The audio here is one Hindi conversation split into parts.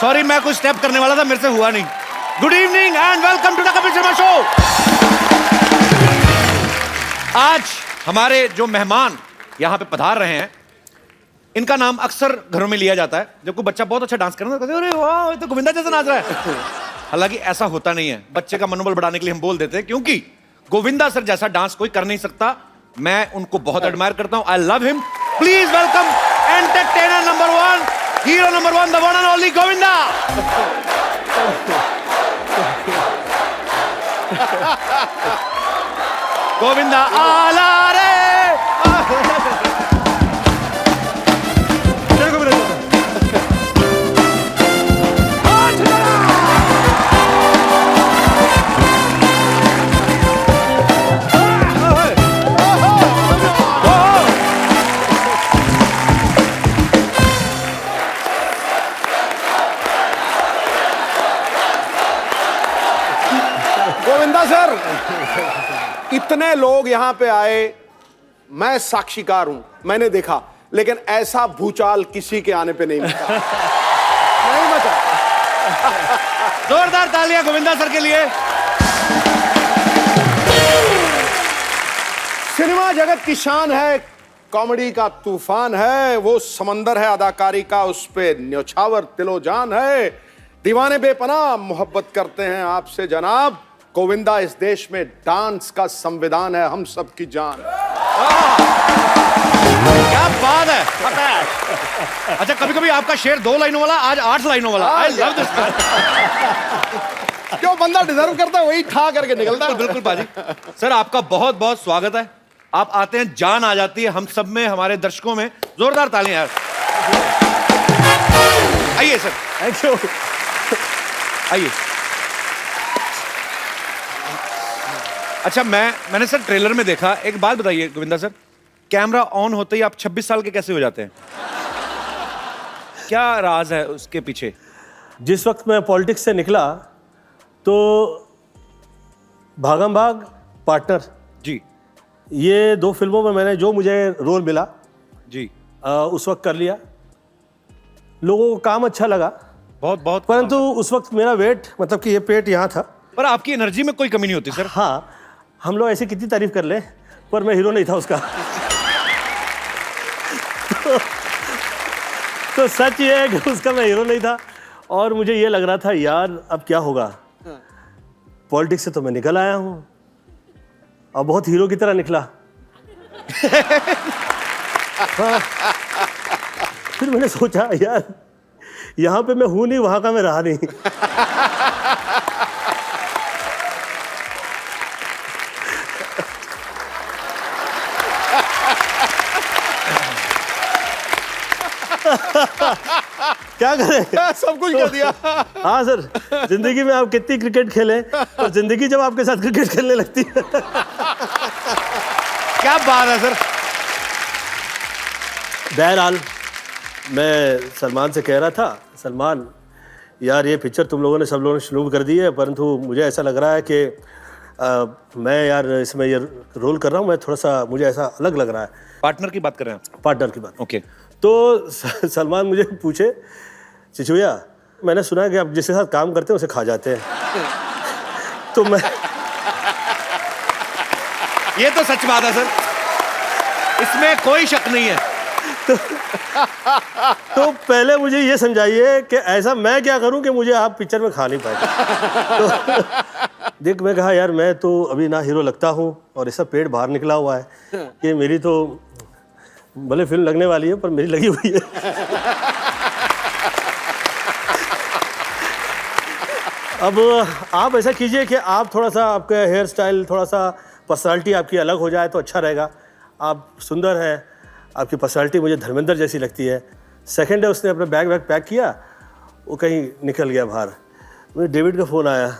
सॉरी, मैं कुछ स्टेप करने वाला था, मेरे से हुआ नहीं। Good evening and welcome to the Kapil Sharma show. आज हमारे जो मेहमान यहाँ पे पधार रहे हैं, इनका नाम अक्सर घरों में लिया जाता है। जब कोई बच्चा बहुत अच्छा डांस कर रहा है तो कहते हैं, अरे वाह, ये तो गोविंदा जैसा नाच रहा है। हालांकि ऐसा होता नहीं है। बच्चे का मनोबल बढ़ाने के लिए हम बोल देते हैं, क्योंकि गोविंदा सर जैसा डांस कोई कर नहीं सकता। मैं उनको बहुत एडमायर करता हूं। I love him. Please welcome entertainer number 1, hero number 1, the one and only Govinda. Govinda आला रे। गोविंदा सर, इतने लोग यहाँ पे आए, मैं साक्षीकार हूं, मैंने देखा, लेकिन ऐसा भूचाल किसी के आने पे नहीं मचा। नहीं मचा। जोरदार तालियां गोविंदा सर के लिए। सिनेमा जगत की शान है, कॉमेडी का तूफान है, वो समंदर है अदाकारी का, उस पे न्योछावर तिलोजान है। दीवाने बेपनाह मोहब्बत करते हैं आपसे जनाब। गोविंदा इस देश में डांस का संविधान है, हम सबकी जान। क्या बात है। अच्छा, कभी कभी आपका शेर 2 लाइनों वाला, आज 8 लाइनों वाला। I love this. जो बंदा डिजर्व करता है वही ठा करके निकलता है। बिल्कुल बाजी। सर, आपका बहुत बहुत स्वागत है। आप आते हैं, जान आ जाती है हम सब में, हमारे दर्शकों में। जोरदार तालियां यार। आइए सर। Thank you. आइए। अच्छा, मैंने सर ट्रेलर में देखा, एक बात बताइए गोविंदा सर, कैमरा ऑन होते ही आप 26 साल के कैसे हो जाते हैं? क्या राज है उसके पीछे? जिस वक्त मैं पॉलिटिक्स से निकला तो भागम भाग, पार्टनर जी ये 2 फिल्मों में मैंने जो मुझे रोल मिला जी उस वक्त कर लिया। लोगों को काम अच्छा लगा, बहुत बहुत। परंतु उस वक्त मेरा वेट, मतलब कि ये पेट यहाँ था। पर आपकी एनर्जी में कोई कमी नहीं होती सर। हाँ, हम लोग ऐसे कितनी तारीफ कर ले, पर मैं हीरो नहीं था उसका। तो सच ये है कि उसका मैं हीरो नहीं था, और मुझे ये लग रहा था यार अब क्या होगा। पॉलिटिक्स से तो मैं निकल आया हूँ, अब बहुत हीरो की तरह निकला। हाँ। फिर मैंने सोचा यार यहाँ पे मैं हूँ नहीं, वहाँ का मैं रहा नहीं। क्या करें, सब कुछ कर दिया। हाँ सर, जिंदगी में आप कितनी क्रिकेट खेलें, और जिंदगी जब आपके साथ क्रिकेट खेलने लगती है। क्या बात है सर। बहरहाल मैं सलमान से कह रहा था, सलमान यार ये पिक्चर तुम लोगों ने, सब लोगों ने शुरू कर दी है, परंतु मुझे ऐसा लग रहा है कि मैं यार इसमें ये रोल कर रहा हूँ, मैं थोड़ा सा, मुझे ऐसा अलग लग रहा है। पार्टनर की बात कर रहे हैं आप? पार्टनर की बात। ओके। तो सलमान मुझे पूछे, चिचू भैया मैंने सुना है कि आप जिसके साथ काम करते हैं उसे खा जाते हैं। तो मैं, ये तो सच बात है सर, इसमें कोई शक नहीं है। तो पहले मुझे ये समझाइए कि ऐसा मैं क्या करूं कि मुझे आप पिक्चर में खा नहीं पाए। तो देख, मैं कहा यार मैं तो अभी ना हीरो लगता हूं, और ऐसा पेट बाहर निकला हुआ है कि मेरी तो भले फिल्म लगने वाली है पर मेरी लगी हुई है। अब आप ऐसा कीजिए कि आप थोड़ा सा, आपका हेयर स्टाइल, थोड़ा सा पर्सनालिटी आपकी अलग हो जाए तो अच्छा रहेगा। आप सुंदर हैं, आपकी पर्सनालिटी मुझे धर्मेंद्र जैसी लगती है। सेकंड है, उसने अपना बैग पैक किया, वो कहीं निकल गया बाहर। मुझे डेविड का फ़ोन आया,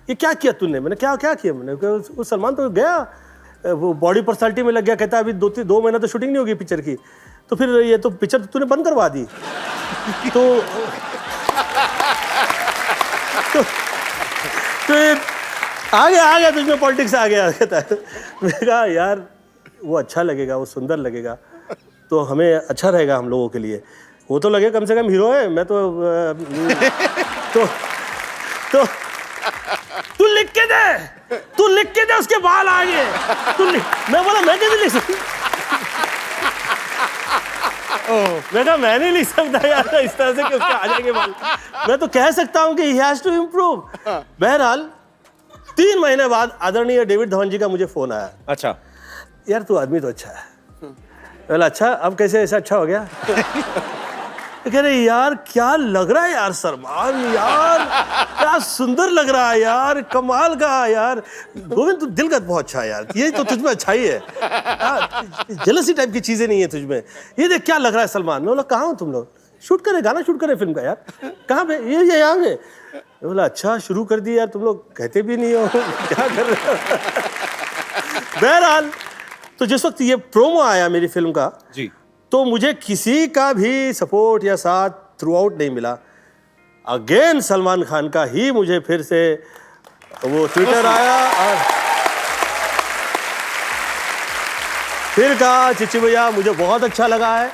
ये क्या किया तूने? मैंने क्या किया? मैंने कहा वो सलमान तो गया, वो बॉडी पर्सनालिटी में लग गया। कहता अभी 2 महीना तो शूटिंग नहीं होगी पिक्चर की, तो फिर ये तो पिक्चर तूने बंद करवा दी। तो आ गया तुझमें पॉलिटिक्स आ गया। कहता है, मैंने कहा यार वो अच्छा लगेगा, वो सुंदर लगेगा, तो हमें अच्छा रहेगा हम लोगों के लिए। वो तो लगे कम से कम हीरो है, मैं तो तो तू लिख के दे, उसके बाल आगे। मैं बोला मैं कैसे लिख सकता, मैं कहा मैं नहीं लिख सकता यार इस तरह से कि उसके आ जाएंगे बाल। मैं तो कह सकता हूँ कि ही हैज टू इम्प्रूव। बहरहाल 3 महीने बाद आदरणीय डेविड धवन जी का मुझे फोन आया, अच्छा यार तू आदमी तो अच्छा है। बोला अच्छा, अब कैसे ऐसा अच्छा हो गया? तो कह रहे यार क्या लग रहा है यार सलमान, यार क्या सुंदर लग रहा है यार, कमाल का यार। गोविंद तू दिल का बहुत अच्छा है यार, ये तो तुझमें अच्छाई है, जेलसी टाइप की चीजें नहीं है तुझमें। ये देख क्या लग रहा है सलमान। मैं बोला कहाँ हो तुम लोग? शूट करे, गाना शूट करे फिल्म का यार। कहाँ पे? ये यहाँ पे। बोला अच्छा शुरू कर दी यार, तुम लोग कहते भी नहीं हो क्या कर रहे हो। बहरहाल तो जिस वक्त ये प्रोमो आया मेरी फिल्म का जी, तो मुझे किसी का भी सपोर्ट या साथ थ्रू आउट नहीं मिला। अगेन सलमान खान का ही मुझे फिर से वो ट्विटर आया और फिर कहा चिच्ची भैया मुझे बहुत अच्छा लगा है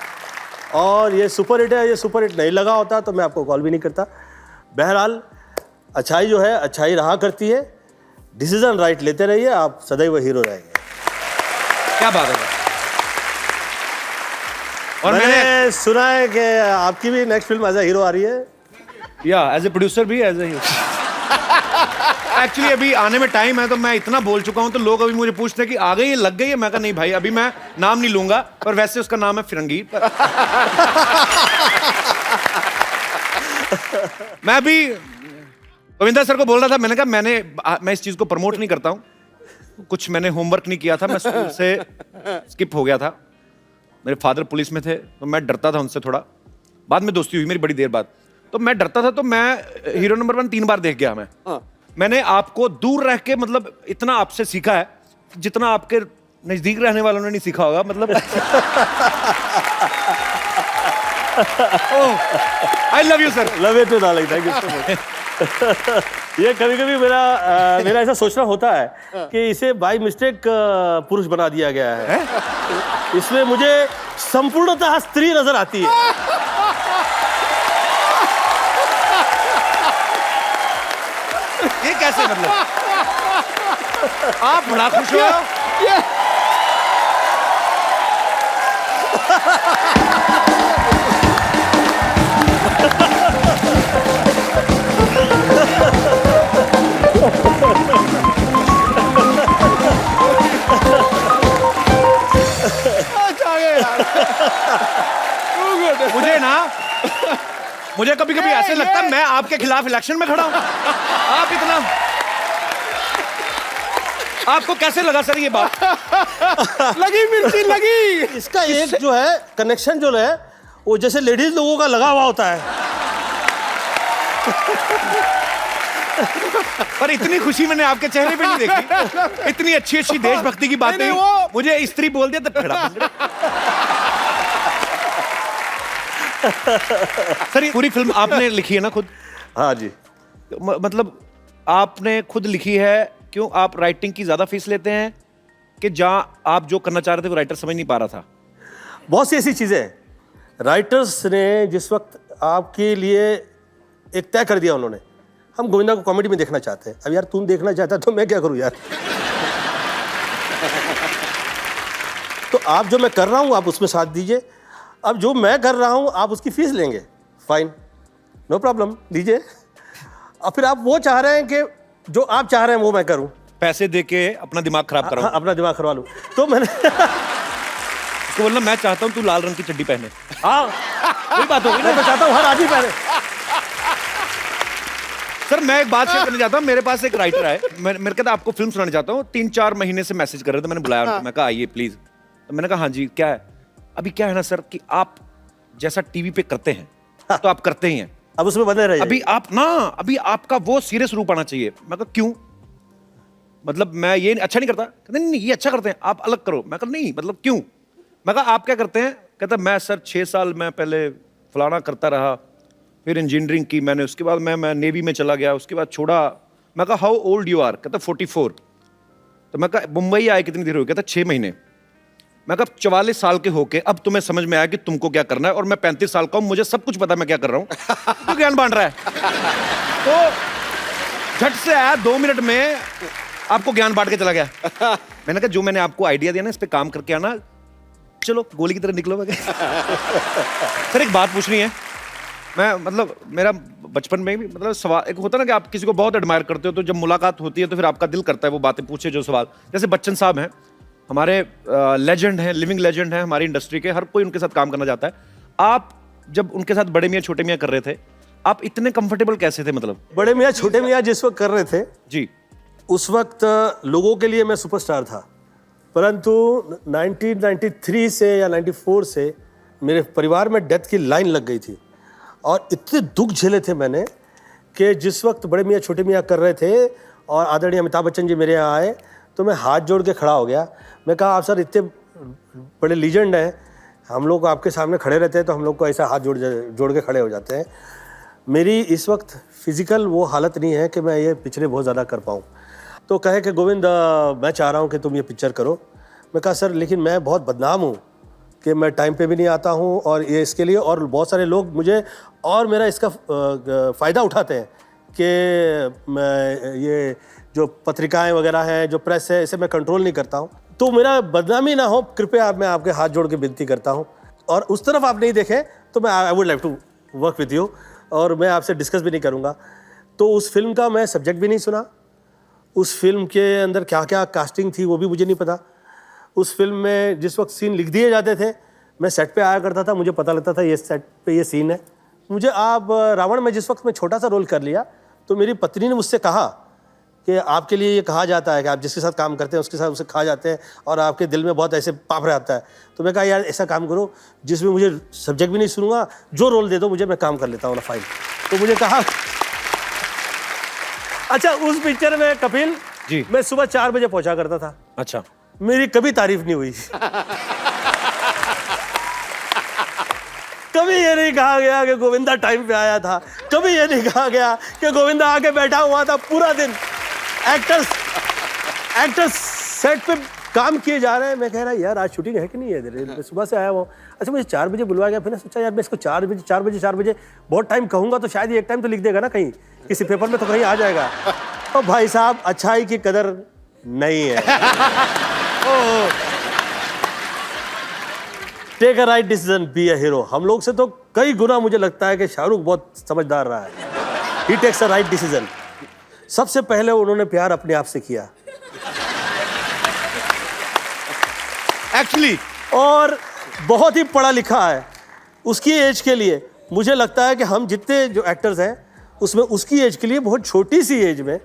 और ये सुपर हिट है, ये सुपर हिट नहीं लगा होता तो मैं आपको कॉल भी नहीं करता। बहरहाल अच्छाई जो है अच्छाई रहा करती है, डिसीजन राइट लेते रहिए, आप सदैव हीरो रहेंगे। क्या बात है। और मैंने सुना है कि आपकी भी next film as a hero आ रही है। या एज ए प्रोड्यूसर भी, एज ए हीरो। एक्चुअली अभी आने में टाइम है, तो मैं इतना बोल चुका हूं, तो लोग अभी मुझे पूछते हैं कि आ गई है, लग गई है। मैं कहा नहीं भाई, अभी मैं नाम नहीं लूंगा, पर वैसे उसका नाम है फिरंगी। मैं अभी गोविंदा सर को बोल रहा था, मैंने कहा मैं इस चीज को प्रमोट नहीं करता हूं, कुछ मैंने होमवर्क नहीं किया था, मैं स्कूल से स्किप हो गया था। मेरे फादर पुलिस में थे, तो मैं डरता था उनसे थोड़ा। बाद में दोस्ती हुई मेरी बड़ी देर बाद, तो मैं डरता था, तो मैं हीरो नंबर 1 3 बार देख गया। मैंने आपको दूर रह के मतलब इतना आपसे सीखा है जितना आपके नजदीक रहने वालों ने नहीं सीखा होगा। मतलब I love you sir. Love you too darling, thank you so much. ये कभी कभी मेरा ऐसा सोचना होता है कि इसे बाय मिस्टेक पुरुष बना दिया गया है। इसमें मुझे संपूर्णतः स्त्री नजर आती है। ये कैसे मतलब? आप बड़ा खुश हो। मुझे कभी कभी ऐसे लगता है मैं आपके खिलाफ इलेक्शन में खड़ा हूं। आप इतना, आपको कैसे लगा सर ये बात? लगी मिर्ची लगी। इसका एक जो है कनेक्शन जो है वो जैसे लेडीज लोगों का लगा हुआ होता है। पर इतनी खुशी मैंने आपके चेहरे पे नहीं देखी। इतनी अच्छी अच्छी देशभक्ति की बातें मुझे स्त्री बोल दिया तो खड़ा। सर ये पूरी फिल्म आपने लिखी है ना खुद? हाँ जी। मतलब आपने खुद लिखी है, क्यों आप राइटिंग की ज्यादा फीस लेते हैं कि जहां आप जो करना चाह रहे थे वो राइटर समझ नहीं पा रहा था? बहुत सी ऐसी चीजें हैं। राइटर्स ने जिस वक्त आपके लिए एक तय कर दिया, उन्होंने हम गोविंदा को कॉमेडी में देखना चाहते हैं। अब यार तुम देखना चाहता है तो मैं क्या करूं यार। तो आप जो मैं कर रहा हूं आप उसमें साथ दीजिए। अब जो मैं कर रहा हूं आप उसकी फीस लेंगे, फाइन, नो प्रॉब्लम, दीजिए। और फिर आप वो चाह रहे हैं कि जो आप चाह रहे हैं वो मैं करूं, पैसे दे के अपना दिमाग खराब कराऊं। हाँ, अपना दिमाग करवा लूं। तो मैंने तो बोलना मैं चाहता हूं तू लाल रंग की चड्डी पहने। हाँ वही बात होगी ना, मैं चाहता हूं हर आदमी पहने। सर मैं एक बात शेयर करना चाहता हूँ। मेरे पास एक राइटर है, मेरे कहता आपको फिल्म सुनाना चाहता हूँ। 3-4 महीने से मैसेज कर रहे थे, मैंने बुलाया उनको, मैं कहा आइए प्लीज। तो मैंने कहा हाँ जी क्या है? अभी क्या है ना सर कि आप जैसा टीवी पे करते हैं तो आप करते ही हैं, अब उसमें बने रहिए। अभी आपका वो सीरियस रूप आना चाहिए। मैं कहा क्यों? मतलब मैं ये अच्छा नहीं करता। कहते नहीं ये अच्छा करते हैं, आप अलग करो। मैं कहा नहीं मतलब क्यों? मैं कहा आप क्या करते हैं? कहता मैं सर 6 साल मैं पहले फलाना करता रहा, फिर इंजीनियरिंग की मैंने, उसके बाद मैं नेवी में चला गया, उसके बाद छोड़ा। मैं कहा हाउ ओल्ड यू आर? कहता 44। तो मैं कहा मुंबई आए कितनी देर हो गई? कहता 6 महीने। मैं कहा 44 साल के होके अब तुम्हें समझ में आया कि तुमको क्या करना है, और मैं 35 साल का हूं, मुझे सब कुछ पता मैं क्या कर रहा हूं। तो ज्ञान बांट रहा है। तो झट से आया, 2 मिनट में आपको ज्ञान बांट के चला गया। मैंने कहा जो मैंने आपको आइडिया दिया ना, इस पे काम करके आना, चलो गोली की तरह निकलो। सर एक बात पूछनी है, मैं मतलब मेरा बचपन में भी मतलब सवाल एक होता है ना कि आप किसी को बहुत एडमायर करते हो, तो जब मुलाकात होती है तो फिर आपका दिल करता है वो बातें पूछे जो सवाल। जैसे बच्चन साहब हैं, हमारे लेजेंड हैं, लिविंग लेजेंड हैं हमारी इंडस्ट्री के, हर कोई उनके साथ काम करना चाहता है। आप जब उनके साथ बड़े मियाँ छोटे मियाँ कर रहे थे, आप इतने कंफर्टेबल कैसे थे? मतलब बड़े मियाँ छोटे मियाँ जिस वक्त कर रहे थे जी, उस वक्त लोगों के लिए मैं सुपरस्टार था, परंतु 1993 से या 94 से मेरे परिवार में डेथ की लाइन लग गई थी, और इतने दुख झेले थे मैंने कि जिस वक्त बड़े मियाँ छोटे मियाँ कर रहे थे और आदरणीय अमिताभ बच्चन जी मेरे यहाँ आए, तो मैं हाथ जोड़ के खड़ा हो गया। मैं कहा आप सर इतने बड़े लीजेंड हैं, हम लोग आपके सामने खड़े रहते हैं तो हम लोग को ऐसा हाथ जोड़ के खड़े हो जाते हैं। मेरी इस वक्त फिजिकल वो हालत नहीं है कि मैं ये पिक्चरें बहुत ज़्यादा कर पाऊँ। तो कहे कि गोविंद मैं चाह रहा हूँ कि तुम ये पिक्चर करो। मैं कहा सर लेकिन मैं बहुत बदनाम हूँ कि मैं टाइम पे भी नहीं आता हूँ, और ये इसके लिए और बहुत सारे लोग मुझे और मेरा इसका फ़ायदा उठाते हैं कि मैं ये जो पत्रिकाएं वगैरह हैं, जो प्रेस है, इसे मैं कंट्रोल नहीं करता हूँ, तो मेरा बदनामी ना हो, कृपया मैं आपके हाथ जोड़ के विनती करता हूँ। और उस तरफ आप नहीं देखें तो मैं I would like to work with you, और मैं आपसे डिस्कस भी नहीं करूँगा। तो उस फिल्म का मैं सब्जेक्ट भी नहीं सुना, उस फिल्म के अंदर क्या क्या कास्टिंग थी वो भी मुझे नहीं पता। उस फिल्म में जिस वक्त सीन लिख दिए जाते थे, मैं सेट पे आया करता था, मुझे पता लगता था ये सेट पे ये सीन है। मुझे आप रावण में जिस वक्त मैं छोटा सा रोल कर लिया, तो मेरी पत्नी ने मुझसे कहा कि आपके लिए ये कहा जाता है कि आप जिसके साथ काम करते हैं उसके साथ उसे खा जाते हैं, और आपके दिल में बहुत ऐसे पाप रहता है। तो मैं कहा यार ऐसा काम करो जिसमें मुझे सब्जेक्ट भी नहीं सुनूंगा, जो रोल दे दो मुझे, मैं काम कर लेता हूँ ना फाइन। तो मुझे कहा अच्छा, उस पिक्चर में कपिल जी, मैं सुबह 4 बजे पहुंचा करता था। अच्छा, मेरी कभी तारीफ नहीं हुई। कभी ये नहीं कहा गया कि गोविंदा टाइम पे आया था, कभी ये नहीं कहा गया कि गोविंदा आके बैठा हुआ था पूरा दिन। एक्टर्स सेट पे काम किए जा रहे हैं, मैं कह रहा यार आज शूटिंग है कि नहीं है, मैं सुबह से आया हूँ। अच्छा मुझे 4 बजे बुलवाया गया, फिर मैं सोचा यार मैं इसको 4 बजे बहुत टाइम कहूँगा तो शायद ये एक टाइम तो लिख देगा ना, कहीं किसी पेपर में तो कहीं आ जाएगा। और भाई साहब अच्छाई की कदर नहीं है। Take a right decision, be a hero. हम लोग से तो कई गुना मुझे लगता है कि शाहरुख बहुत समझदार रहा है। ही टेक्स अ राइट डिसीजन। सबसे पहले उन्होंने प्यार अपने आप से किया एक्चुअली, और बहुत ही पढ़ा लिखा है उसकी एज के लिए। मुझे लगता है कि हम जितने जो एक्टर्स हैं उसमें उसकी एज के लिए बहुत छोटी सी एज में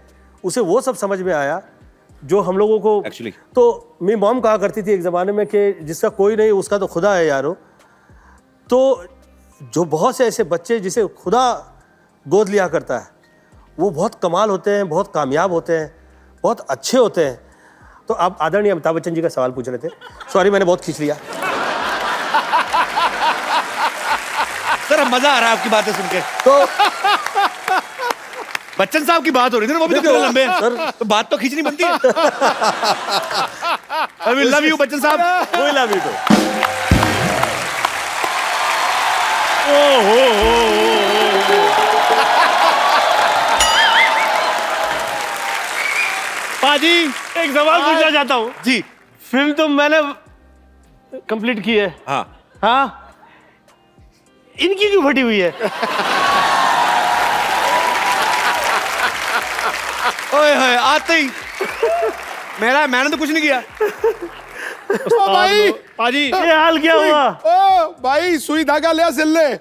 उसे वो सब समझ में आया जो हम लोगों को Actually. तो मेरी मॉम कहा करती थी एक ज़माने में कि जिसका कोई नहीं उसका तो खुदा है यारो। तो जो बहुत से ऐसे बच्चे जिसे खुदा गोद लिया करता है वो बहुत कमाल होते हैं, बहुत कामयाब होते हैं, बहुत अच्छे होते हैं। तो आप आदरणीय अमिताभ बच्चन जी का सवाल पूछ रहे थे, सॉरी मैंने बहुत खींच लिया। सर अब मजा आ रहा है आपकी बातें सुन के। तो बच्चन साहब की बात हो रही थी ना, वो भी तो थोड़े लंबे हैं, तो बात तो खींचनी बनती है। I will love you Bachchan साहब। कोई लव यू तो पाजी एक सवाल पूछना चाहता हूँ जी। फिल्म तो मैंने कंप्लीट की है, हाँ, हाँ, इनकी क्यों फटी हुई है? ओए होए आते ही मैंने तो कुछ नहीं किया। ओ भाई, पाजी ये हाल क्या हुआ? ओ भाई सुई धागा ले सिल ले।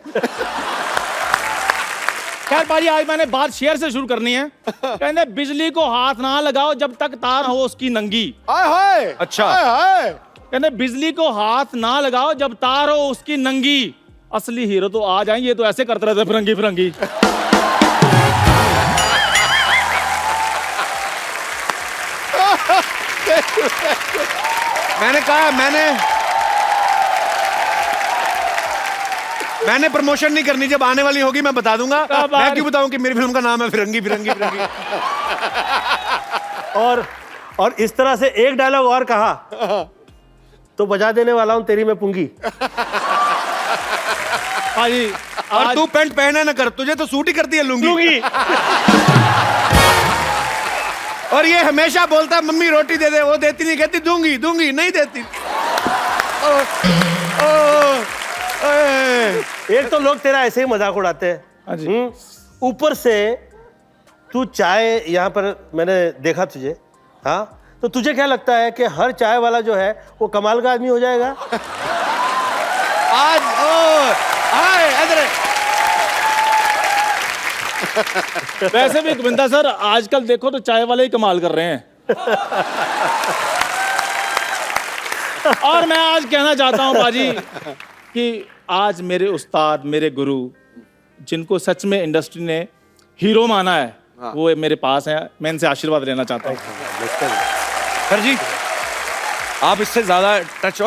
खैर पाजी आज मैंने बात शेयर से शुरू करनी है। कहते बिजली को हाथ ना लगाओ जब तक तार हो उसकी नंगी। हाय हाय, अच्छा। हाय हाय। कहते बिजली को हाथ ना लगाओ जब तार हो उसकी नंगी। असली हीरो तो आ जाएंगे, ये तो ऐसे करते रहते फिरंगी फिरंगी। मैंने कहा मैंने प्रमोशन नहीं करनी, जब आने वाली होगी मैं बता दूंगा। मैं क्यों बताऊं कि मेरी फिल्म का नाम है फिरंगी फिरंगी फिरंगी। और इस तरह से एक डायलॉग और कहा तो बजा देने वाला हूँ तेरी मैं पुंगी। पाजी और आज तू पैंट पहना ना कर, तुझे तो सूट ही करती है लुंगी। पुंगी। और ये हमेशा बोलता है मम्मी रोटी दे दे, वो देती नहीं, कहती दूंगी दूंगी, नहीं देती। एक तो लोग तेरा ऐसे ही मजाक उड़ाते हैं, हाँ जी। ऊपर से तू चाय यहाँ पर मैंने देखा तुझे, हाँ, तो तुझे क्या लगता है कि हर चाय वाला जो है वो कमाल का आदमी हो जाएगा? आज इधर वैसे भी गोविंदा सर आजकल देखो तो चाय वाले ही कमाल कर रहे हैं। और मैं आज कहना चाहता हूं बाजी कि आज मेरे उस्ताद, मेरे गुरु, जिनको सच में इंडस्ट्री ने हीरो माना है, वो मेरे पास हैं। मैं इनसे आशीर्वाद लेना चाहता हूं। सर जी, आप इससे ज्यादा टच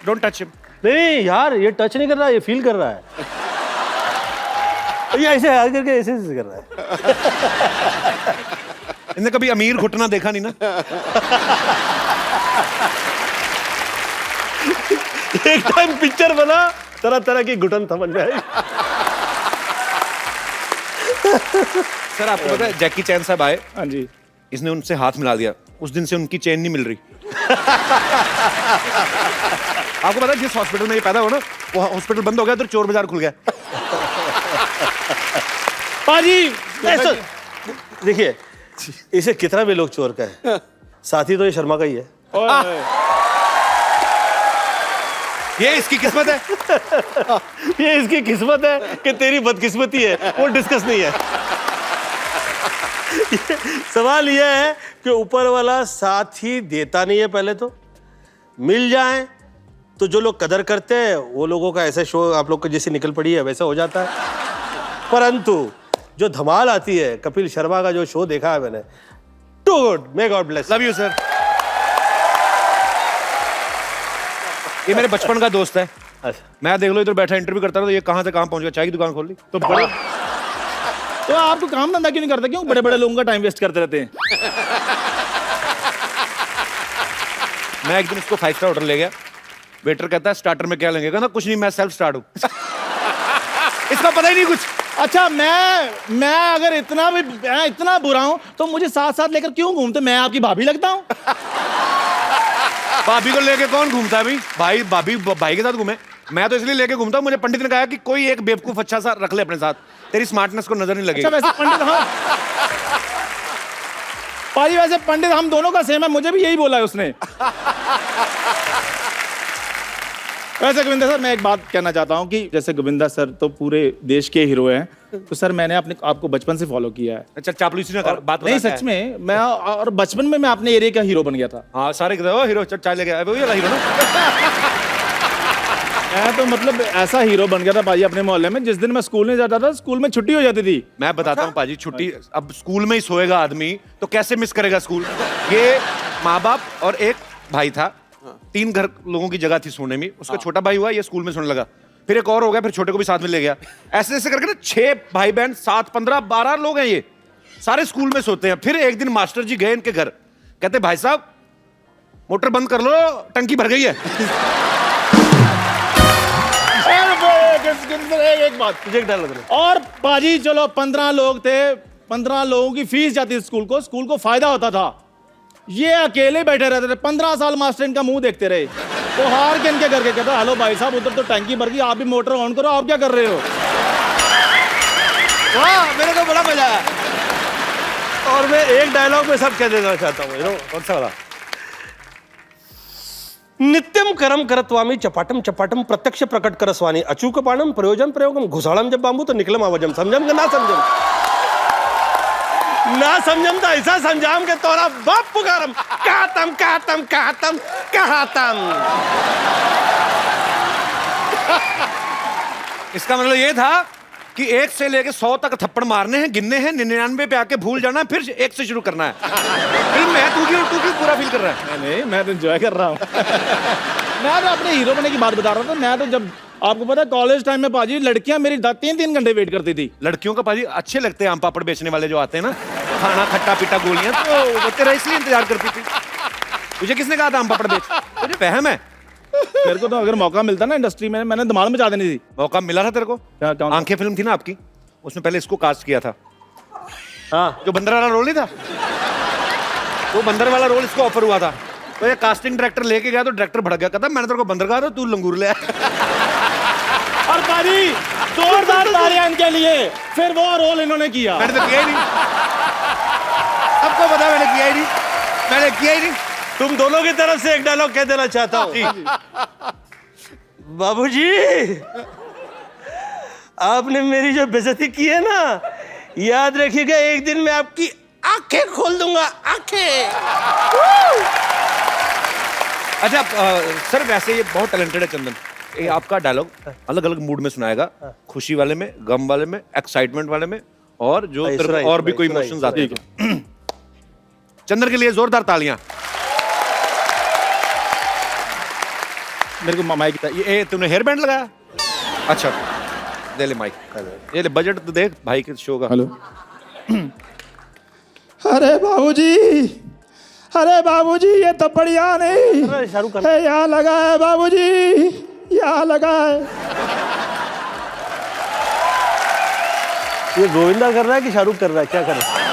डोंट टच हिम। नहीं यार, ये टच नहीं कर रहा, ये फील कर रहा है। ये ऐसे हाथ करके ऐसे ऐसे कर रहा है। इनने कभी अमीर घुटना देखा नहीं ना। एक टाइम पिक्चर बना, तरह तरह की घुटन समझ में आई। सर आपको पता है जैकी चैन साहब आए, हाँ जी। इसने उनसे हाथ मिला दिया, उस दिन से उनकी चेन नहीं मिल रही। आपको पता है जिस हॉस्पिटल में ये पैदा हुआ ना, वो हॉस्पिटल बंद हो गया तो चोर बाजार खुल गया। पाजी देखिए, इसे कितना भी लोग चोर कहे, साथी तो ये शर्मा का ही है। ये इसकी किस्मत है। ये इसकी किस्मत है कि तेरी बदकिस्मती है, वो डिस्कस नहीं है। सवाल यह है कि ऊपर वाला साथ ही देता नहीं है। पहले तो मिल जाए तो जो लोग कदर करते हैं वो लोगों का ऐसा शो आप लोग को जैसे निकल पड़ी है वैसा हो जाता है, परंतु जो धमाल आती है, कपिल शर्मा का जो शो देखा है मैंने, too good, may God bless. Love you sir. ये मेरे बचपन का दोस्त है। अच्छा, मैं देख लो इधर बैठा इंटरव्यू करता रहा, तो ये कहां से कहां पहुंच गया, चाय की दुकान खोल ली। तो बड़े तो आपको काम धंधा क्यों नहीं करते? क्यों बड़े बड़े लोगों का टाइम वेस्ट करते रहते हैं? मैं एक दिन इसको 5 स्टार होटल ले गया, वेटर कहता है स्टार्टर में क्या लेंगे, कहना कुछ नहीं, मैं सेल्फ स्टार्ट हूं। इसका पता ही नहीं कुछ। अच्छा, मैं अगर इतना बुरा हूं तो मुझे साथ साथ लेकर क्यों घूमते? मैं आपकी भाभी लगता हूं? भाभी को लेके कौन घूमता है भाई? भाई के साथ घूमे। मैं तो इसलिए लेके घूमता हूँ, मुझे पंडित ने कहा कि कोई एक बेवकूफ अच्छा सा रख ले अपने साथ, तेरी स्मार्टनेस को नजर नहीं लगेगी। अच्छा, वैसे पंडित, हाँ भाई, वैसे पंडित हम दोनों का सेम है, मुझे भी यही बोला है उसने। वैसे गोविंदा सर, मैं एक बात कहना चाहता हूँ कि जैसे गोविंदा सर तो पूरे देश के हीरो हैं, तो सर मैंने आपको बचपन से फॉलो किया है। अच्छा, चापलूसी ना कर, बात नहीं, बता क्या सच में मैं, और बचपन में मैं अपने एरिया का हीरो बन गया था। हाँ, सारे कहते हैं, ओ हीरो चाय लेके आया, वही वाला हीरो ना। मैं तो मतलब ऐसा हीरो बन गया था भाई अपने मोहल्ले में। जिस दिन मैं स्कूल नहीं जाता था, स्कूल में छुट्टी हो जाती थी। मैं बताता हूँ पाजी, छुट्टी अब स्कूल में ही सोएगा आदमी तो कैसे मिस करेगा स्कूल। ये माँ बाप और एक भाई था, 3 घर लोगों की जगह थी सोने में। उसका छोटा भाई हुआ, ये स्कूल में सोने लगा, फिर एक और हो गया, फिर छोटे को भी साथ में ले गया। ऐसे ऐसे करके ना 6 भाई बहन, 7, 15, 12 लोग हैं, ये सारे स्कूल में सोते हैं। फिर एक दिन मास्टर जी गए इनके घर, कहते भाई साहब मोटर बंद कर लो, टंकी भर गई है। एक बात तुझे डाल दे। और बाजी, चलो 15 लोग थे, 15 लोगों की फीस जाती थी स्कूल को फायदा होता था। ये अकेले बैठे रहते थे, 15 साल मास्टर इनका मुंह देखते रहे। तो हार के इनके करके कहता, हेलो भाई साहब, उधर तो टंकी भर गई, आप भी मोटर ऑन करो, आप क्या कर रहे हो? वाह, मेरे को बड़ा मजा आया। और मैं एक डायलॉग में सब कह देना चाहता हूँ, कौन सा वाला? नित्यम करम करत्वामी चपाटम चपाटम प्रत्यक्ष प्रकट करस्वानी अचूक पाणम प्रयोजन प्रयोगम घुसाड़म जब बांबू तो निकलम आवाजम। समझम का ना समझम, ना समझम तो ऐसा समझाम के तोरा बाप पुकारम। कहतम कहतम कहतम कहतम। इसका मतलब ये था कि 1 से लेके 100 तक थप्पड़ मारने हैं, गिनने हैं, 99 पे आके भूल जाना है, फिर 1 से शुरू करना है। फिल्म में तू क्यों पूरा फील कर रहा है? नहीं, मैं तो एंजॉय कर रहा हूँ। मैं तो अपने हीरो बनने की बात बता रहा था। मैं तो जब, आपको पता है कॉलेज टाइम में पाजी लड़कियां मेरी 3-3 घंटे वेट करती थी। लड़कियों का पाजी अच्छे लगते हैं आम पापड़ बेचने वाले जो आते हैं ना, खाना खट्टा पीटा गोलियां, तो वो तेरा इसलिए इंतजार करती थी। तुझे किसने कहा था आम पापड़ बेच? तुझे वहम है। मेरे को तो अगर मौका मिलता ना इंडस्ट्री में, मैंने धमाल मचा देनी थी। मौका मिला था तेरे को? क्या आंखें फिल्म थी ना आपकी, उसमें पहले इसको कास्ट किया था, हाँ जो बंदर वाला रोल नहीं था, वो बंदर वाला रोल इसको ऑफर हुआ था। तो ये कास्टिंग डायरेक्टर लेके गया तो डायरेक्टर भड़क गया, कहता मैंने तेरे को बंदर कहा था, तू लंगूर ले आया। और पाजी जोरदार तालियां इनके लिए। फिर वो रोल इन्होंने किया। मैंने तो किया ही नहीं, सबको पता मैंने किया ही नहीं, मैंने किया ही नहीं। तुम दोनों की तरफ से एक डायलॉग कह देना चाहता हूँ। बाबूजी, आपने मेरी जो बेइज्जती की है ना, याद रखिएगा एक दिन मैं आपकी आंखें खोल दूंगा, आंखें। अच्छा सर, वैसे ये बहुत टैलेंटेड है चंदन। ये आपका डायलॉग अलग अलग मूड में सुनाएगा, खुशी वाले में, गम वाले में, एक्साइटमेंट वाले में, और जो तेरे को और भी कोई इमोशंस आते हैं। चंदन के लिए जोरदार तालियां। मेरे को माइक ये तूने हेयर बैंड लगाया? अच्छा दे ले माइक, ये ले, बजट तो देख भाई के शो का। हेलो। अरे बाबूजी ये तो बढ़िया नहीं शाहरुख खान है, यहाँ लगा है बाबूजी, यहाँ लगा है। ये गोविंदा कर रहा है कि शाहरुख कर रहा है, क्या कर रहा है?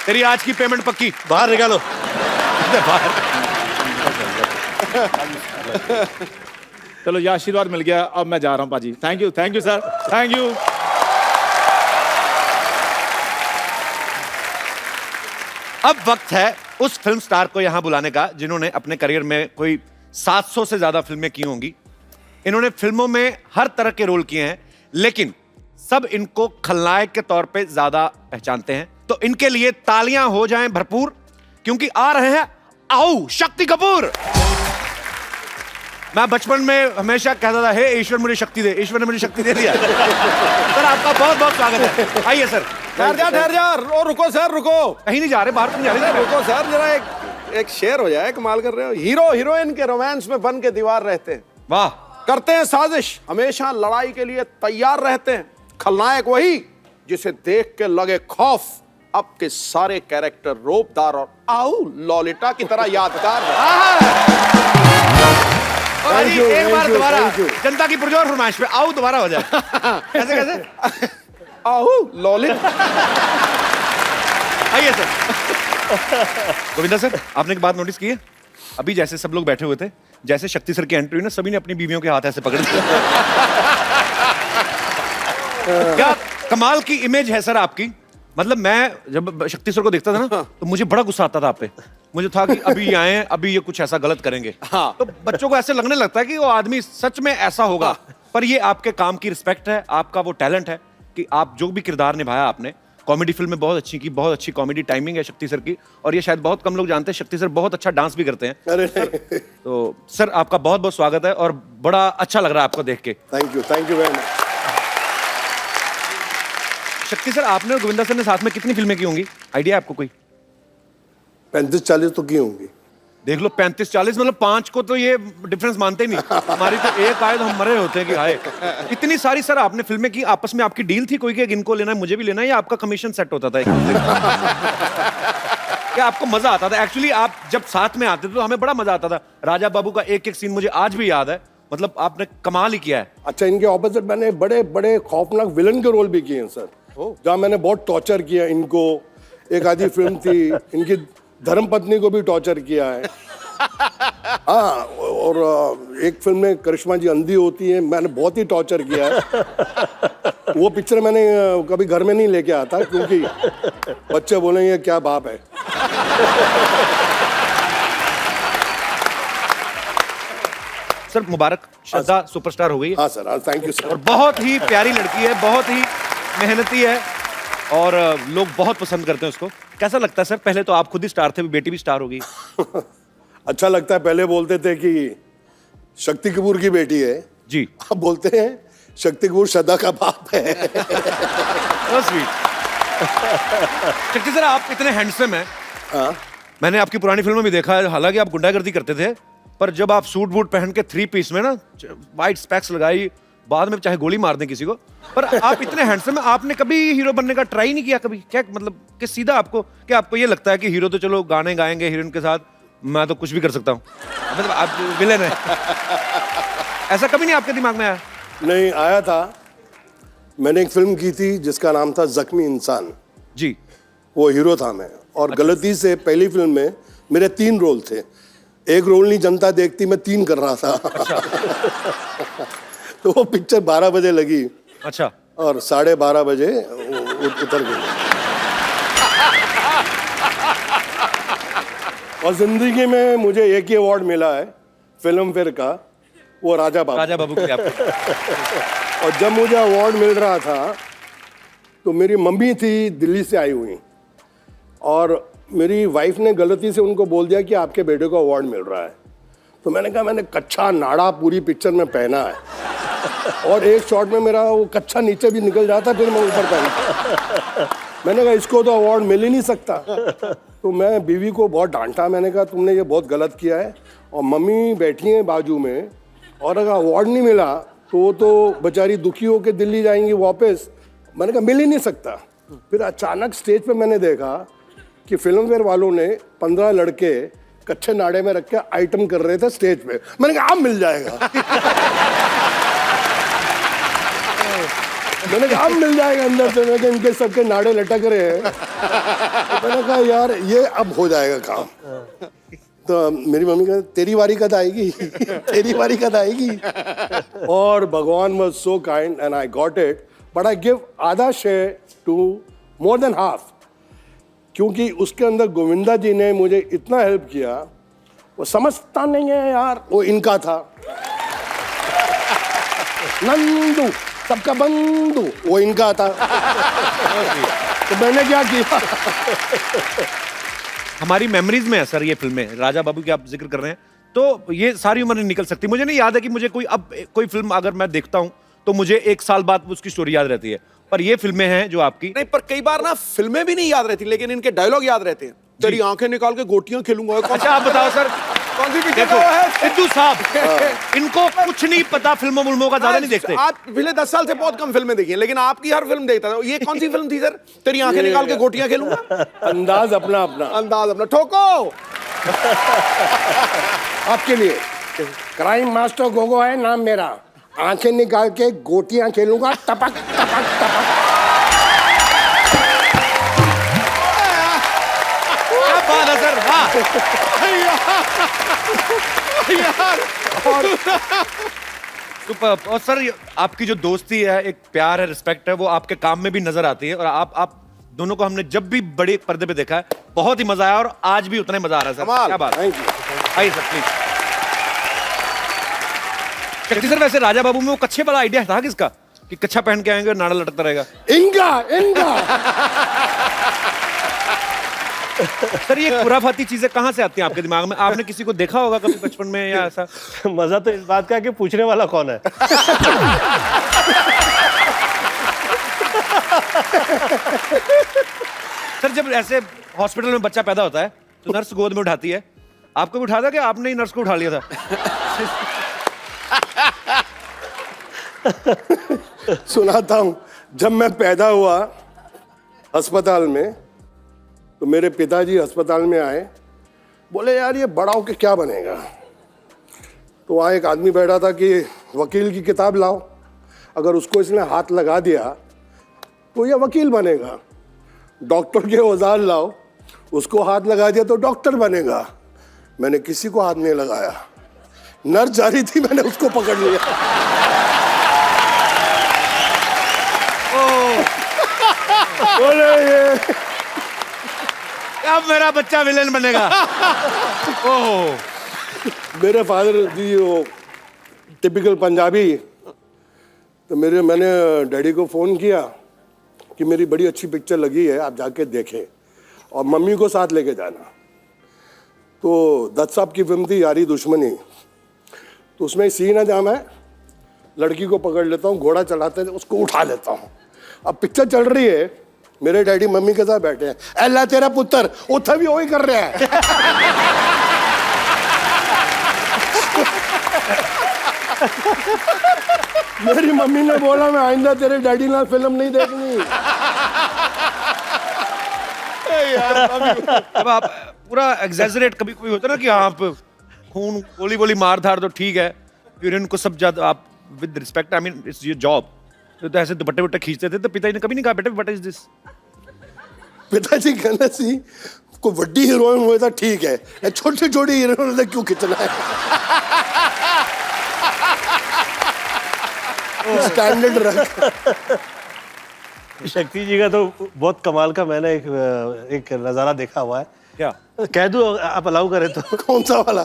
तेरी आज की पेमेंट पक्की। बाहर निकालो। चलो ये आशीर्वाद मिल गया, अब मैं जा रहा हूँ पाजी। Thank you sir, thank you. अब वक्त है उस फिल्म स्टार को यहां बुलाने का जिन्होंने अपने करियर में कोई 700 से ज्यादा फिल्में की होंगी। इन्होंने फिल्मों में हर तरह के रोल किए हैं, लेकिन सब इनको खलनायक के तौर पे ज्यादा पहचानते हैं। तो इनके लिए तालियां हो जाएं भरपूर, क्योंकि आ रहे हैं आओ शक्ति कपूर। मैं बचपन में हमेशा कहता था, हे ईश्वर मुझे शक्ति दे, ईश्वर ने मुझे शक्ति दे दिया। सर आपका बहुत बहुत स्वागत है, आइए सर। ठहर जा, रुको सर, रुको। कहीं नहीं जा रहे, बाहर नहीं जा रहे। रुको सर, जरा एक शेर हो जाए, कमाल कर रहे हो। हीरो हीरोइन के रोमांस में बन के दीवार रहते हैं, वाह, करते हैं साजिश, हमेशा लड़ाई के लिए तैयार रहते हैं। खलनायक वही जिसे देख के लगे खौफ। अब के सारे कैरेक्टर रोबदार और आओ लॉलिटा की तरह यादगार और अभी एक बार दोबारा जनता की पुरजोर फरमाइश पे आओ दोबारा हो जाए। कैसे कैसे? आओ लॉलिट। आइए सर। गोविंदा सर, आपने एक बात नोटिस की है? अभी जैसे सब लोग बैठे हुए थे, जैसे शक्ति सर की एंट्री हुई ना, सभी ने अपनी बीवियों के हाथ ऐसे पकड़ लिए। क्या कमाल की इमेज है सर आपकी। मतलब मैं जब शक्ति सर को देखता था ना, तो मुझे बड़ा गुस्सा आता था आप पे। मुझे था कि अभी आए, अभी ये कुछ ऐसा गलत करेंगे। हाँ। तो बच्चों को ऐसे लगने लगता है कि वो आदमी सच में ऐसा होगा। पर ये आपके काम की रिस्पेक्ट है, आपका वो टैलेंट है कि आप जो भी किरदार निभाया आपने। कॉमेडी फिल्म में बहुत अच्छी की, बहुत अच्छी कॉमेडी टाइमिंग है शक्ति सर की, और ये शायद बहुत कम लोग जानते हैं, शक्ति सर बहुत अच्छा डांस भी करते हैं। अरे तो सर आपका बहुत बहुत स्वागत है, और बड़ा अच्छा लग रहा है आपको देख के। Thank you very much. शक्ति सर, आपने और गोविंदा सर ने साथ में कितनी फिल्में की होंगी, आइडिया आपको कोई? 35-40 तो की होंगी। देख लो, 35-40 मतलब 5 को तो ये डिफरेंस मानते ही नहीं। हमारी तो एक आए तो हम मरे होते हैं कि आए। इतनी सारी सर आपने फिल्में की, आपस में आपकी डील थी कोई कि इनको लेना है, मुझे भी लेना है, या आपका कमीशन सेट होता था? क्या आपको मजा आता था? एक्चुअली आप जब साथ में आते थे तो हमें बड़ा मजा आता था। राजा बाबू का एक एक सीन मुझे आज भी याद है, मतलब आपने कमाल ही किया है। अच्छा, इनके ऑपोजिट मैंने बड़े बड़े खौफनाक विलन के रोल भी किए हैं सर, जहाँ मैंने बहुत टॉर्चर किया इनको। एक आधी फिल्म थी, इनकी धर्मपत्नी को भी टॉर्चर किया है। हाँ, और एक फिल्म में करिश्मा जी अंधी होती है, मैंने बहुत ही टॉर्चर किया है। वो पिक्चर मैंने कभी घर में नहीं लेके आता, क्योंकि बच्चे बोलेंगे क्या बाप है। सर मुबारक, श्रद्धा सुपरस्टार हो गई है। हाँ सर, थैंक यू सर। और बहुत ही प्यारी लड़की है, बहुत ही मेहनती है, और लोग बहुत पसंद करते हैं उसको। कैसा लगता है सर? पहले तो आप खुद ही स्टार थे, बेटी भी स्टार होगी। अच्छा लगता है। पहले बोलते थे कि शक्ति कपूर की बेटी है जी, अब बोलते हैं शक्ति कपूर श्रद्धा का बाप है। स्वीट। शक्ति सर, आप इतने हैंडसम हैं। हाँ। मैंने आपकी पुरानी फिल्मों में देखा है, हालांकि आप गुंडागर्दी करते थे, पर जब आप सूट बूट पहन के 3 पीस में ना, वाइट स्पेक्स लगाई, बाद में चाहे गोली मार दें किसी को, पर आप इतने हैंडसम हैं, आपने कभी हीरो बनने का ट्राई नहीं किया कभी? क्या मतलब कि सीधा आपको, क्या आपको ये लगता है कि हीरो तो चलो गाने गाएंगे हीरोइन के साथ, मैं तो कुछ भी कर सकता हूँ। मतलब आप विलेन है। ऐसा कभी नहीं आपके दिमाग में आया? नहीं आया था। मैंने एक फिल्म की थी जिसका नाम था जख्मी इंसान, जी। वो हीरो था मैं, और गलती से पहली फिल्म में मेरे 3 रोल थे। एक रोल नहीं जनता देखती, मैं 3 कर रहा था। तो वो पिक्चर 12 बजे लगी अच्छा। और 12:30 बजे उतर गई। और जिंदगी में मुझे एक ही अवार्ड मिला है फिल्म फेयर का, वो राजा बाबू। राजा बाबू के लिए आपको। और जब मुझे अवार्ड मिल रहा था तो मेरी मम्मी थी दिल्ली से आई हुई, और मेरी वाइफ ने गलती से उनको बोल दिया कि आपके बेटे को अवार्ड मिल रहा है। तो मैंने कहा मैंने कच्चा नाड़ा पूरी पिक्चर में पहना है, और एक शॉट में मेरा वो कच्चा नीचे भी निकल जाता, फिर मैं ऊपर पहना। मैंने कहा इसको तो अवार्ड मिल ही नहीं सकता। तो मैं बीवी को बहुत डांटा, मैंने कहा तुमने ये बहुत गलत किया है, और मम्मी बैठी हैं बाजू में, और अगर अवार्ड नहीं मिला तो वो तो बेचारी दुखी होकर दिल्ली जाएंगी वापस। मैंने कहा मिल ही नहीं सकता। फिर अचानक स्टेज पे मैंने देखा कि फिल्म फेयर वालों ने 15 लड़के कच्चे नाड़े में रख के आइटम कर रहे थे स्टेज पे। मैंने कहा अब मिल जाएगा। मैंने कहा अब मिल जाएगा अंदर से। मैंने कहा इनके सबके नाड़े लटक रहे हैं। तो मैंने कहा यार ये अब हो जाएगा काम। तो मेरी मम्मी कहती तेरी बारी कद आएगी, तेरी बारी कद आएगी। और भगवान was so kind and I got it, but I give आधा share to more than half, क्योंकि उसके अंदर गोविंदा जी ने मुझे इतना हेल्प किया। वो समझता नहीं है यार, वो इनका था नंदू सबका बंधु, वो इनका था। तो मैंने क्या किया। हमारी मेमोरीज में है सर ये फिल्में। राजा बाबू की आप जिक्र कर रहे हैं तो ये सारी उम्र नहीं निकल सकती। मुझे नहीं याद है कि मुझे कोई फिल्म अगर मैं देखता हूं तो मुझे 1 साल बाद उसकी स्टोरी याद रहती है, पर ये फिल्में हैं जो आपकी। नहीं, पर कई बार ना फिल्में भी नहीं याद रहती, लेकिन इनके डायलॉग याद रहते हैं। तेरी आंखें निकाल के गोटियां खेलूंगा। अच्छा आप बताओ सर, कौन सी पिक्चर देखो है? सिद्धू साहब इनको कुछ नहीं पता, फिल्मों का ज्यादा नहीं देखते। आप पिछले 10 साल से बहुत कम फिल्में देखी हैं, लेकिन आपकी हर फिल्म देखता था। ये कौन सी फिल्म थी सर? तेरी आंखें निकाल के गोटियां खेलूंगा। अंदाज अपना अपना, अंदाज अपना। ठोको। आपके लिए क्राइम मास्टर गोगो है नाम मेरा, आंखें निकाल के गोटियां खेलूंगा टपक टपक टपक। क्या बात है सर, वाह। यार सुपर्ब। और सर आपकी जो दोस्ती है, एक प्यार है, रिस्पेक्ट है, वो आपके काम में भी नजर आती है। और आप दोनों को हमने जब भी बड़े पर्दे पे देखा है बहुत ही मजा आया, और आज भी उतना ही मजा आ रहा है सर। कमाल। क्या बात। Thank you. आइए सर प्लीज। शक्ति सर वैसे राजा बाबू में वो कच्छे वाला आइडिया था किसका कि कच्छा पहन के आएंगे और नाड़ा लटकता रहेगा? इनका सर ये खुराफाती चीजें कहाँ से आती हैं आपके दिमाग में? आपने किसी को देखा होगा कभी बचपन में या ऐसा? मजा तो इस बात का है कि पूछने वाला कौन है। सर जब ऐसे हॉस्पिटल में बच्चा पैदा होता है तो नर्स गोद में उठाती है, आपको भी उठा था कि आपने ही नर्स को उठा लिया था? सुनाता हूँ। जब मैं पैदा हुआ अस्पताल में, तो मेरे पिताजी अस्पताल में आए, बोले यार ये बड़ा होके क्या बनेगा? तो वहाँ एक आदमी बैठा था कि वकील की किताब लाओ, अगर उसको इसने हाथ लगा दिया तो ये वकील बनेगा। डॉक्टर के औजार लाओ, उसको हाथ लगा दिया तो डॉक्टर बनेगा। मैंने किसी को हाथ नहीं लगाया, नर्स जा रही थी मैंने उसको पकड़ लिया। बोले ये अब मेरा बच्चा विलेन बनेगा। ओह मेरे फादर जी वो टिपिकल पंजाबी। तो मैंने डैडी को फ़ोन किया कि मेरी बड़ी अच्छी पिक्चर लगी है, आप जाके देखें और मम्मी को साथ लेके जाना। तो दत्त साहब की फिल्म थी यारी दुश्मनी। तो उसमें सीन है जहाँ मैं लड़की को पकड़ लेता हूँ, घोड़ा चलाते थे उसको उठा लेता हूँ। अब पिक्चर चल रही है, मेरे डैडी मम्मी के साथ बैठे हैं, अल्लाह तेरा पुत्र उठा भी वही कर रहा है। मेरी मम्मी ने बोला मैं आइंदा तेरे डैडी ना फिल्म नहीं देखनी। अब आप पूरा एग्जैजरेट कभी कोई होता है ना कि हाँ आप खून गोली वोली मार धार तो ठीक है, फिर इनको सब ज्यादा आप with respect I mean it's your job, तो ऐसे दुपट्टे वट्टे खींचते थे तो पिताजी ने कभी नहीं कहा बेटा व्हाट इज दिस? पिताजी कहना सी कोई बड़ी हीरोइन हुए था ठीक है, छोटी छोटी हीरोइन क्यों खींचना है? स्टैंडर्ड रख। शक्ति जी का तो बहुत कमाल का मैंने एक नज़ारा देखा हुआ है। क्या कह दूं आप अलाउ करें तो? कौन सा वाला?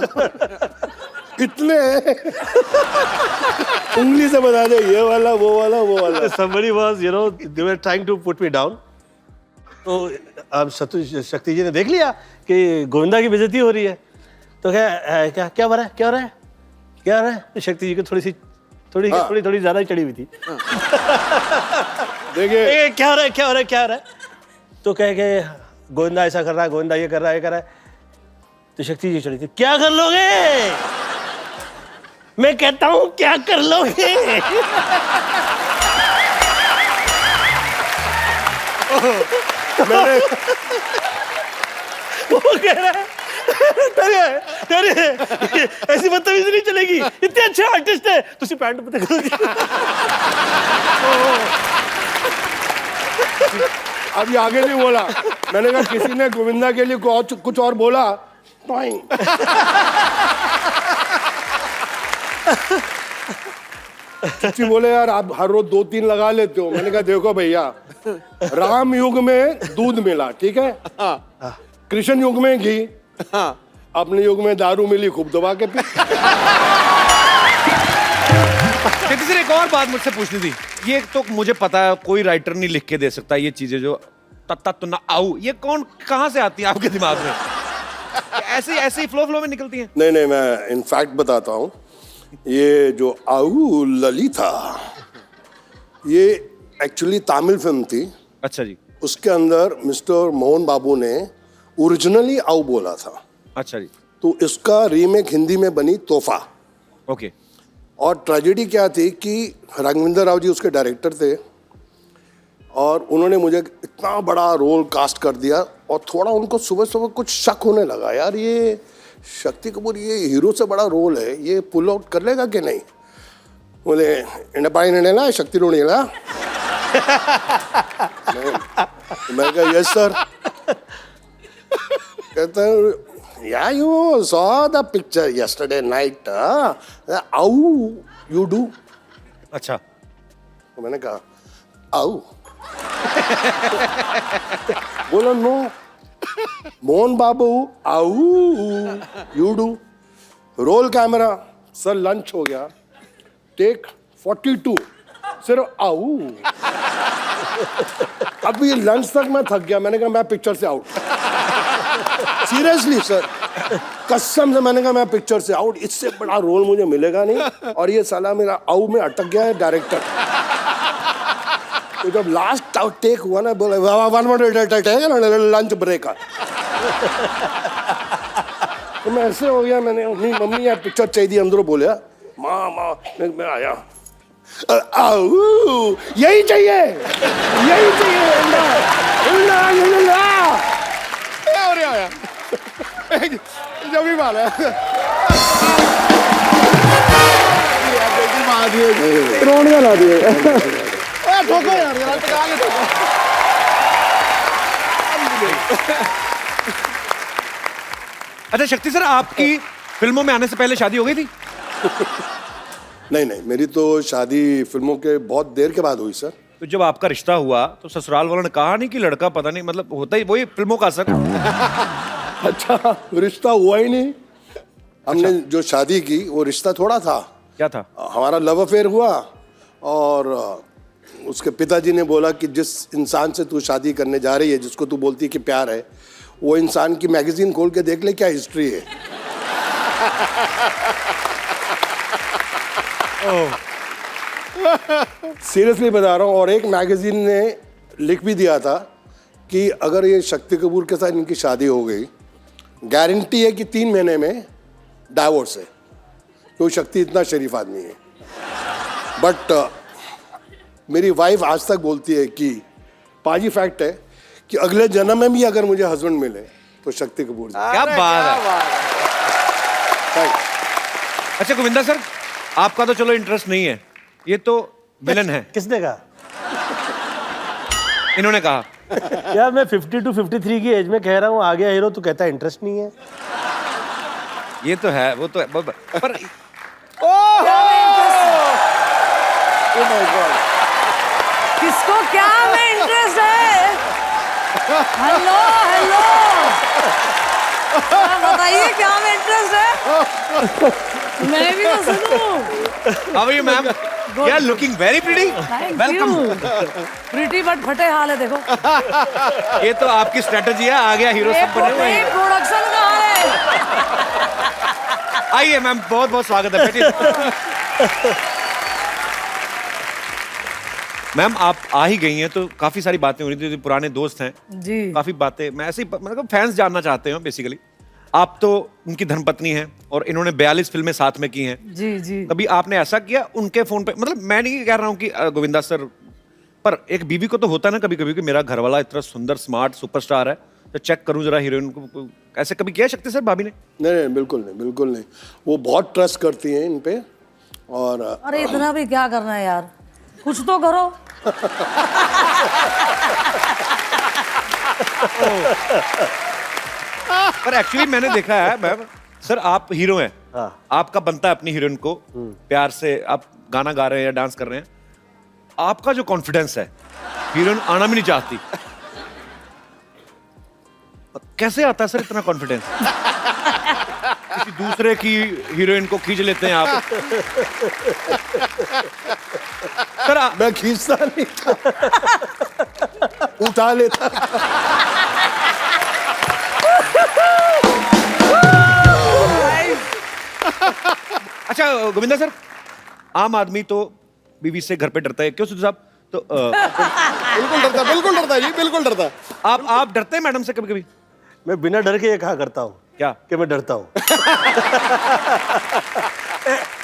कितने हैं? उंगली से बता दे, ये वाला वो वाला वो वाला। Somebody was, you know, they were trying to put me down. तो अब शक्ति जी ने देख लिया कि गोविंदा की बेइज्जती हो रही है, तो क्या क्या हो रहा है, क्या हो रहा है, क्या हो रहा है? शक्ति जी को थोड़ी ज्यादा ही चढ़ी हुई थी। देखिए क्या हो रहा है, क्या हो रहा है, क्या हो रहा है? तो कह के गोविंदा ऐसा कर रहा है, गोविंदा ये कर रहा है, ये कर रहा है। तो शक्ति जी चढ़ी थी, क्या कर लोगे? मैं कहता हूं क्या कर लोगे? वो कह रहा है तेरे ऐसी बदतमीजी नहीं चलेगी, इतने अच्छे आर्टिस्ट है, तुझे पैंट पता करोगी। अभी आगे नहीं बोला, मैंने कहा किसी ने गोविंदा के लिए कुछ और बोला। चुच्ची बोले यार आप हर रोज 2-3 लगा लेते हो। मैंने कहा देखो भैया, राम युग में दूध मिला, ठीक है, कृष्ण युग में घी, अपने युग में दारू मिली, खूब दबा के पी। सर एक और बात मुझसे पूछनी थी, ये तो मुझे पता है कोई राइटर नहीं लिख के दे सकता ये चीजें जो तत्ता तो ना आऊ, ये कौन कहाँ से आती है आपके दिमाग में? ऐसे ही फ्लो में निकलती हैं? नहीं, मैं इनफैक्ट बताता हूँ, ये जो आऊ ललिता, ये एक्चुअली तमिल फिल्म थी। अच्छा जी। उसके अंदर मिस्टर मोहन बाबू ने ओरिजिनली आऊ बोला था। अच्छा जी। तो इसका रीमेक हिंदी में बनी तोहफा। ओके। और ट्रेजेडी क्या थी कि राघवेंद्र राव जी उसके डायरेक्टर थे और उन्होंने मुझे इतना बड़ा रोल कास्ट कर दिया और थोड़ा उनको सुबह सुबह कुछ शक होने लगा, यार ये शक्ति कपूर ये हीरो से बड़ा रोल है, ये पुल आउट कर लेगा कि नहीं? बोले इंडपाई नेला शक्ति रोनेला। मैं कहा यस सर। कहता है yeah you saw the picture yesterday night, how you do? अच्छा। तो मैंने कहा आओ। बोला नो मोहन बाबू आओ you do. Roll camera sir, lunch हो गया, टेक 42, सिर्फ आओ। अभी लंच तक मैं थक गया, मैंने कहा मैं पिक्चर से आउट। सीरियसली सर, कसम से मैंने कहा मैं पिक्चर से आउट, इससे बड़ा रोल मुझे मिलेगा नहीं। और ये साला मेरा आउ में अटक गया है डायरेक्टर। तो जब लास्ट टेक हुआ ना, बोले लंच ब्रेक। तो मैं ऐसे हो गया, मैंने अपनी मम्मी यार पिक्चर चाहिए अंदरों बोलिया, माँ मैं आया, आओ यही चाहिए, यही चाहिए। जब भी माला रोने ला दिए। ठोको यार, टका ले ठोको। अच्छा शक्ति सर, आपकी फिल्मों में आने से पहले शादी हो गई थी? नहीं, मेरी तो शादी फिल्मों के बहुत देर के बाद हुई सर। तो जब आपका रिश्ता हुआ तो ससुराल वालों ने कहा नहीं कि लड़का पता नहीं, मतलब होता ही वही फिल्मों का असर? अच्छा, रिश्ता हुआ ही नहीं। हमने जो शादी की वो रिश्ता थोड़ा था। क्या था? हमारा लव अफेयर हुआ और उसके पिताजी ने बोला कि जिस इंसान से तू शादी करने जा रही है, जिसको तू बोलती है कि प्यार है, वो इंसान की मैगजीन खोल के देख ले क्या हिस्ट्री है। सीरियसली बता रहा हूँ। और एक मैगजीन ने लिख भी दिया था कि अगर ये शक्ति कपूर के साथ इनकी शादी हो गई, गारंटी है कि 3 महीने में डाइवोर्स है, क्योंकि शक्ति इतना शरीफ आदमी है। बट मेरी वाइफ आज तक बोलती है कि पाजी फैक्ट है कि अगले जन्म में भी अगर मुझे हस्बैंड मिले तो शक्ति कपूर जी। क्या बात है। Thank you. अच्छा गोविंदा सर, आपका तो चलो इंटरेस्ट नहीं है, ये तो विलन है। किसने कहा? इन्होंने कहा। यार मैं 50 to 53 की एज में कह रहा हूँ आ गया हीरो, तो कहता है इंटरेस्ट नहीं है। ये तो है, वो तो है, पर Oh my God. किसको क्या में इंटरेस्ट है? हेलो हेलो, बताइए क्या में इंटरेस्ट है? मैं भी तो सुनूं। How are you ma'am? You are looking very pretty. Welcome. Pretty but फटे हाल है देखो। ये तो आपकी स्ट्रेटजी है, आ गया हीरो सब बने हुए हैं। प्रोडक्शन कहाँ है? आइए मैम, बहुत बहुत स्वागत है, बैठिए। मैम आप आ ही गई हैं तो काफी सारी बातें हो रही थी, पुराने दोस्त हैं जी। काफी बातें, मैं ऐसे ही मतलब फैंस जानना चाहते हैं बेसिकली। आप तो उनकी धर्मपत्नी हैं और इन्होंने 42 फिल्में साथ में की हैं। जी जी। कभी आपने ऐसा किया उनके फोन पे? मतलब मैं नहीं कह रहा हूँ कि गोविंदा सर, पर एक बीवी को तो होता है ना कभी कभी कि मेरा घरवाला इतना सुंदर स्मार्ट सुपरस्टार है, तो चेक करूं जरा हीरोइन को। ऐसे कभी किया शक्ति सर भाभी ने? नहीं, बिल्कुल नहीं, बिल्कुल नहीं। वो बहुत ट्रस्ट करती हैं इन पे। और अरे इतना भी क्या करना है यार, कुछ तो करो। पर एक्चुअली मैंने देखा है मैम सर, आप हीरो हैं, हाँ। आपका बनता है अपनी हीरोइन को प्यार से, आप गाना गा रहे हैं या डांस कर रहे हैं, आपका जो कॉन्फिडेंस है हीरोइन आना भी नहीं चाहती, कैसे आता है सर इतना कॉन्फिडेंस? किसी दूसरे की हीरोइन को खींच लेते हैं आप। सर मैं खींचता नहीं था, उठा लेता। अच्छा गोविंदा सर, आम आदमी तो बीवी से घर पे डरता है, क्यों सिद्धू साहब? तो बिल्कुल डरता जी, बिल्कुल डरता। आप डरते हैं मैडम से कभी कभी? मैं बिना डर के ये कहा करता हूँ क्या कि मैं डरता हूँ।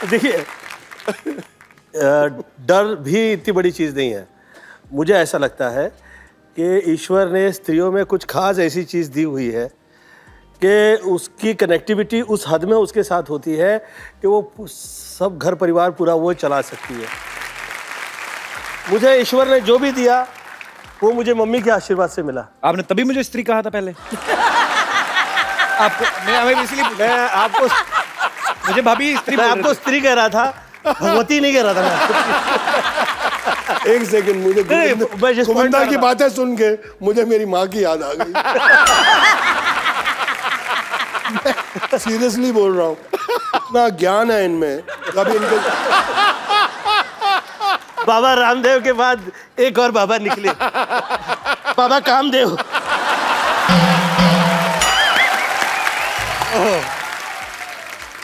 देखिए, डर भी इतनी बड़ी चीज़ नहीं है। मुझे ऐसा लगता है कि ईश्वर ने स्त्रियों में कुछ खास ऐसी चीज़ दी हुई है कि उसकी कनेक्टिविटी उस हद में उसके साथ होती है कि वो सब घर परिवार पूरा वो चला सकती है। मुझे ईश्वर ने जो भी दिया वो मुझे मम्मी के आशीर्वाद से मिला। आपने तभी मुझे स्त्री कहा था पहले? आपको मैं इसलिए मैं आपको मुझे भाभी स्त्री मैं बोल रहे आपको थे। स्त्री कह रहा था, भगवती नहीं कह रहा था मैं। एक सेकंड, मुझे मैं जिस point गोविंदा पर की था। बातें सुन के मुझे मेरी माँ की याद आ गई। सीरियसली बोल रहा हूँ, इतना ज्ञान है इनमें। कभी इनके बाबा रामदेव के बाद एक और बाबा निकले, बाबा कामदेव।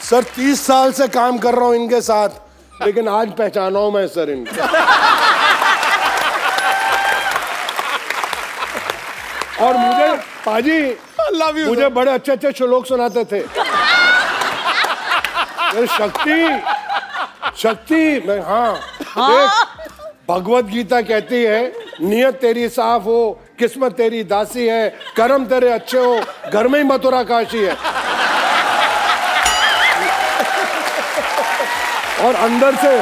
सर 30 साल से काम कर रहा हूँ इनके साथ, लेकिन आज पहचाना हूं मैं सर इनको। और मुझे पाजी मुझे बड़े अच्छे अच्छे श्लोक सुनाते थे। अरे शक्ति मैं हाँ देख, भगवत गीता कहती है नियत तेरी साफ हो, किस्मत तेरी दासी है, कर्म तेरे अच्छे हो, घर में ही मथुरा काशी है। और अंदर से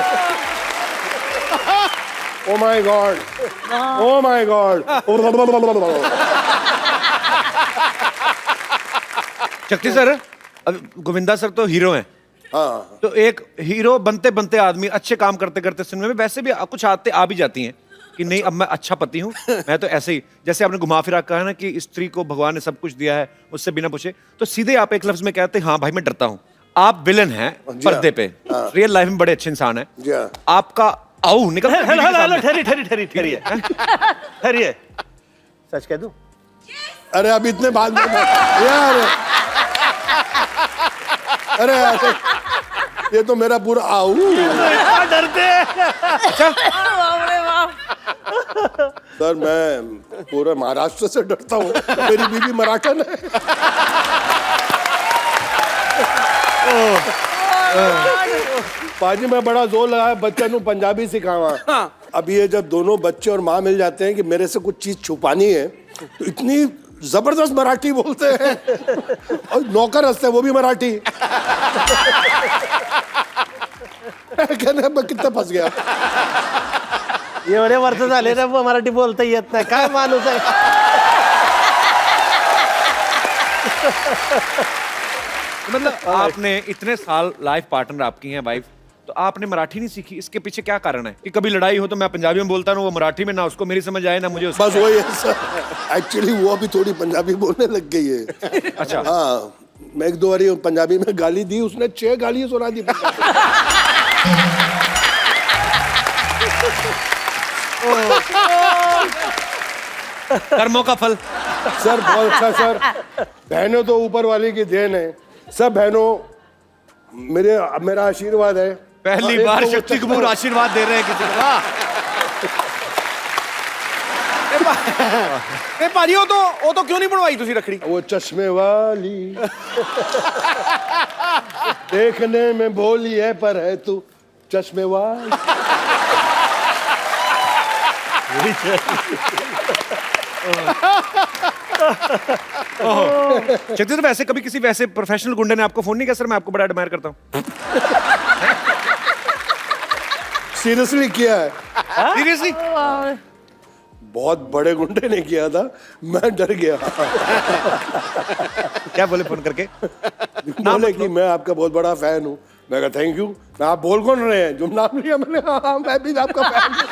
oh my God, oh my God. शक्ति सर, अब गोविंदा सर तो हीरो हैं, हाँ तो एक हीरो बनते बनते आदमी अच्छे काम करते करते सिनेमा में वैसे भी कुछ आते आ भी जाती हैं कि नहीं अब मैं अच्छा पति हूँ, मैं तो ऐसे ही, जैसे आपने घुमा फिरा कहा ना कि स्त्री को भगवान ने सब कुछ दिया है उससे बिना पूछे, तो सीधे आप एक लफ्ज में कहते हैं हाँ भाई मैं डरता हूँ। आप विलन हैं जी हाँ। पर्दे पे, रियल लाइफ में बड़े अच्छे इंसान हैं, जी हाँ। आपका आओ निकल ठहरिए, सच कह दूं? अरे अब इतने बाद में यार, अरे यार, ये तो मेरा पूरा आऊ। डरते सर मैं पूरे महाराष्ट्र से डरता हूँ, मेरी बीवी मराठन है। पाजी मैं बड़ा जोर लगाया बच्चे को पंजाबी सिखावा। अब ये जब दोनों बच्चे और माँ मिल जाते हैं कि मेरे से कुछ चीज छुपानी है, तो इतनी जबरदस्त मराठी बोलते हैं और नौकर हंसते हैं वो भी मराठी। कहने मैं कितना फंस गया। एवढे वर्ष झाले ना मराठी बोलता येत नाही, काय माणूस आहे। मतलब आपने इतने साल लाइफ पार्टनर आपकी हैं वाइफ, तो आपने मराठी नहीं सीखी, इसके पीछे क्या कारण है? कि कभी लड़ाई हो तो मैं पंजाबी में बोलता हूँ, वो मराठी में, ना उसको मेरी समझ आए ना मुझे उसको। बस वही है सर, एक्चुअली वो अभी थोड़ी पंजाबी बोलने लग गई है। अच्छा। हाँ, मैं एक दो बारी पंजाबी में गाली दी, उसने 6 गाली सुना दी। कर्मों का फल। सर बहुत अच्छा सर, बहनों तो ऊपर वाले की देन है। सब बहनों मेरा आशीर्वाद है। पहली एक बार तो वो शक्ति कपूर आशीर्वाद दे रहे हैं किसी को। वाह। भाजी वो तो क्यों नहीं बनवाई तुसी रखड़ी? वो चश्मे वाली देखने में भोली है पर है तू चश्मे वाली। शक्ति तो वैसे कभी किसी वैसे प्रोफेशनल गुंडे ने आपको फोन नहीं किया, सर मैं आपको बड़ा एडमायर करता हूँ? सीरियसली किया है, सीरियसली? बहुत बड़े गुंडे ने किया था, मैं डर गया। क्या बोले फोन करके? बोले कि मैं आपका बहुत बड़ा फैन हूँ। मैं कहा थैंक यू। मैं आप बोल कौन रहे हैं? जो नाम लिया मैंने, हाँ मैं भी आपका फैन हूँ।